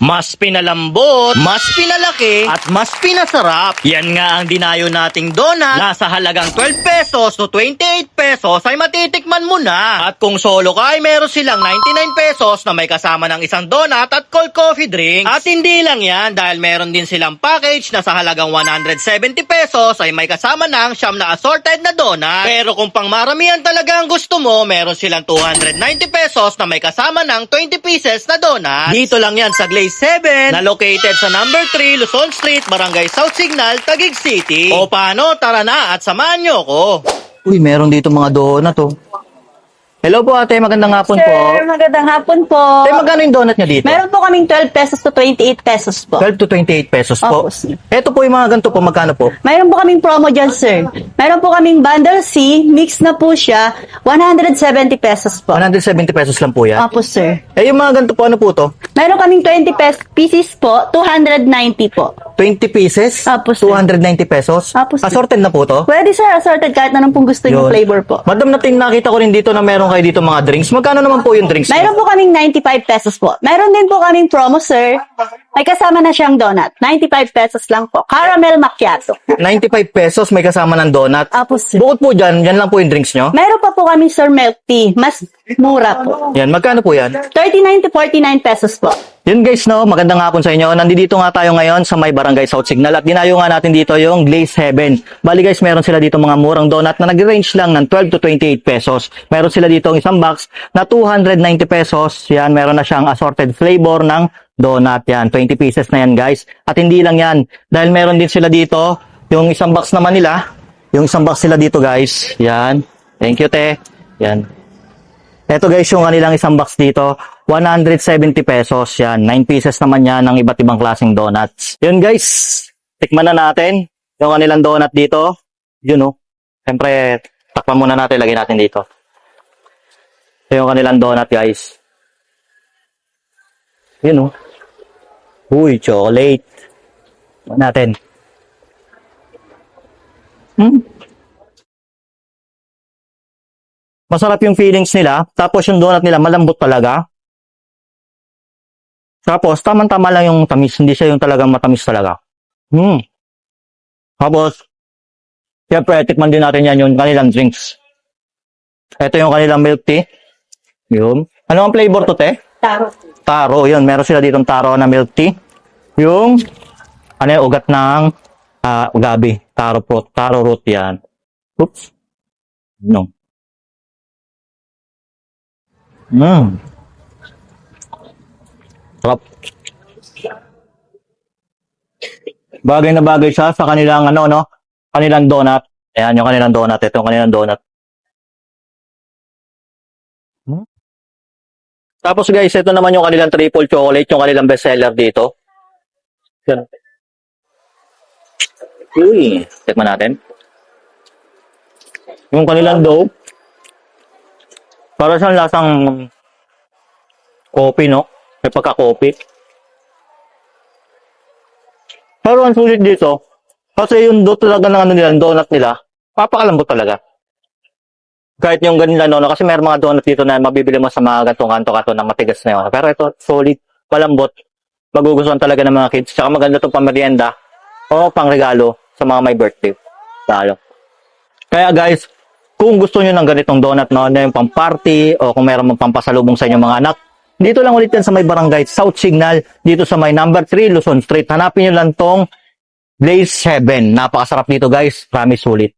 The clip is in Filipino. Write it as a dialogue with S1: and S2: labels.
S1: Mas pinalambot, mas pinalaki, at mas pinasarap. Yan nga ang dinayo nating donut. Nasa halagang 12 pesos to 28 pesos ay matitikman mo na. At kung solo ka ay meron silang 99 pesos na may kasama ng isang donut at cold coffee drink. At hindi lang yan, dahil meron din silang package na sa halagang 170 pesos ay may kasama ng siyam na assorted na donut. Pero kung pang maramihan talaga ang gusto mo, meron silang 290 pesos na may kasama ng 20 pieces na donut. Dito lang yan sa Glaze 7 na located sa number 3 Luzon Street, Barangay South Signal, Taguig City. O paano, tara na at samahan nyo ko.
S2: Uy, meron dito mga donut oh. Hello po ate, magandang hapon po.
S3: Sir, magandang hapon po.
S2: Ate, magkano yung donut niya dito?
S3: Meron po kaming 12 pesos to 28 pesos po.
S2: 12 to 28 pesos po.
S3: Opo, sir.
S2: Ito po yung mga ganito po, magkano po?
S3: Meron po kaming promo dyan, sir. Meron po kaming bundle C, mix na po siya, 170 pesos po.
S2: 170 pesos lang po yan.
S3: Opo, sir.
S2: Eh, yung mga ganito po, ano po to?
S3: Meron kaming 20 pieces po, 290 po.
S2: 20 pieces?
S3: Opo, sir.
S2: 290 pesos?
S3: Opo, sir.
S2: Assorted na po to?
S3: Pwede, sir, assorted kahit anong pong gusto
S2: Yun.
S3: yung flavor po.
S2: Madam, nakita ko rin dito na meron kayo dito mga drinks. Magkano naman po yung drinks?
S3: Meron po kaming 95 pesos po. Meron din po kaming promo, sir. May kasama na siyang donut. 95 pesos lang po. Caramel macchiato.
S2: 95 pesos may kasama ng donut.
S3: Opo, sir.
S2: Bukod po dyan, yan lang po yung drinks nyo?
S3: Meron pa po kami, sir, milk tea. Mas mura po.
S2: Yan, magkano po yan?
S3: 39 to 49 pesos po.
S2: Yun guys, no, magandang hapon sa inyo. Nandito nga tayo ngayon sa may Barangay South Signal at dinayo nga natin dito yung Glaze Heaven. Bali guys, meron sila dito mga murang donut na nag-range lang ng 12 to 28 pesos. Meron sila dito isang box na 290 pesos. Yan, meron na siyang assorted flavor ng donut. Yan, 20 pieces na yan guys. At hindi lang yan, dahil meron din sila dito yung isang box naman nila. Yung isang box sila dito guys. Yan, thank you te. Yan. Ito guys, yung kanilang isang box dito, 170 pesos. Yan, 9 pieces naman yan ng iba't ibang klaseng donuts. Yun guys, tikman na natin yung kanilang donut dito. Yun oh. Siyempre, takpan muna natin, lagay natin dito. Ito yung kanilang donut guys. Yun oh. Uy, chocolate. Tikman natin. Masarap yung feelings nila. Tapos yung donut nila malambot talaga. Tapos tamang-tama lang yung tamis. Hindi siya yung talagang matamis talaga. Tapos, siyempre, tikman din natin yan yung kanilang drinks. Ito yung kanilang milk tea. Yun. Ano ang flavor to, te?
S3: Taro.
S2: Taro. Yun, meron sila ditong taro na milk tea. Yung, ano yung ugat ng gabi. Taro fruit. Taro root yan. Oops. No. Sarap. Bagay na bagay siya sa kanilang kanilang donut. Ayan yung kanilang donut. Ito yung kanilang donut. Tapos guys, ito naman yung kanilang triple chocolate, yung kanilang bestseller dito. Yan. Uy, tikman natin. Yung kanilang dough. Para siyang lasang coffee, no? May pagka-coffee. Pero ang sulit dito, kasi yung dough talaga ng nila, donut nila, papakalambot talaga. Kahit yung ganila, no? Kasi may mga donut dito na mabibili mo sa mga gantong kanto-kanto na matigas na yun. Pero ito, solid, palambot, magugustuhan talaga ng mga kids. Tsaka maganda itong pamerienda o pangregalo sa mga may birthday. Lalo. Kaya guys, kung gusto nyo ng ganitong donut, no, na yung pang-party o kung meron mong pampasalubong sa inyong mga anak, dito lang ulit yan sa may Barangay South Signal, dito sa may number 3 Luzon Street. Hanapin nyo lang tong Glaze 7. Napakasarap dito guys, promise sulit.